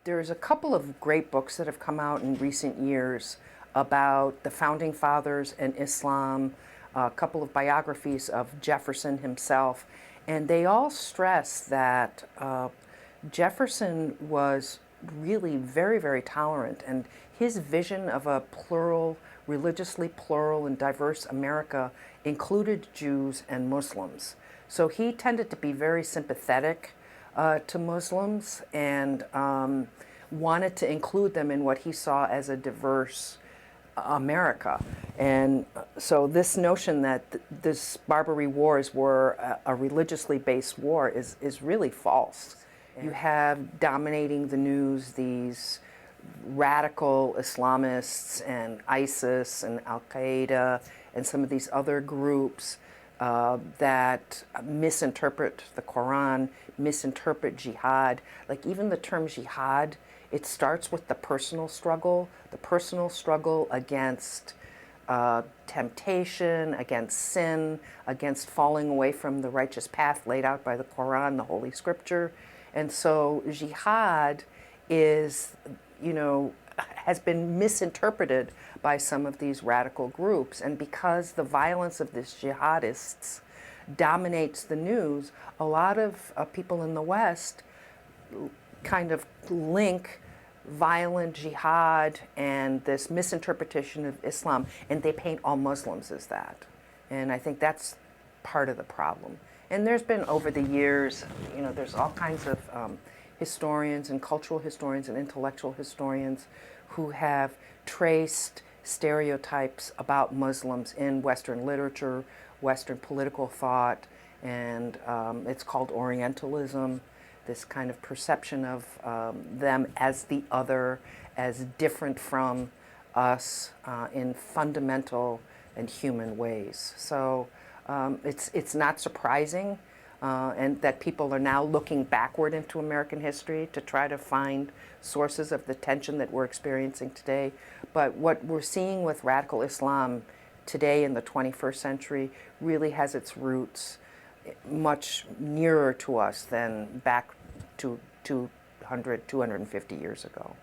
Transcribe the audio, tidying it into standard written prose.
There's a couple of great books that have come out in recent years about the founding fathers and Islam, a couple of biographies of Jefferson himself, and they all stress that Jefferson was really very, very tolerant, and his vision of a plural, religiously plural and diverse America included Jews and Muslims. So he tended to be very sympathetic to Muslims and wanted to include them in what he saw as a diverse America. And so this notion that this Barbary Wars were a religiously based war is really false. You have dominating the news these radical Islamists and ISIS and Al-Qaeda and some of these other groups that misinterpret the Quran, misinterpret jihad. Like even the term jihad, it starts with the personal struggle against temptation, against sin, against falling away from the righteous path laid out by the Quran, the Holy Scripture. And so jihad is, has been misinterpreted by some of these radical groups. And because the violence of these jihadists dominates the news, a lot of people in the West kind of link violent jihad and this misinterpretation of Islam, and they paint all Muslims as that. And I think that's part of the problem. And there's been over the years, there's all kinds of historians and cultural historians and intellectual historians who have traced stereotypes about Muslims in Western literature, Western political thought, and it's called Orientalism, this kind of perception of them as the other, as different from us in fundamental and human ways. So it's not surprising and that people are now looking backward into American history to try to find sources of the tension that we're experiencing today. But what we're seeing with radical Islam today in the 21st century really has its roots much nearer to us than back to 200, 250 years ago.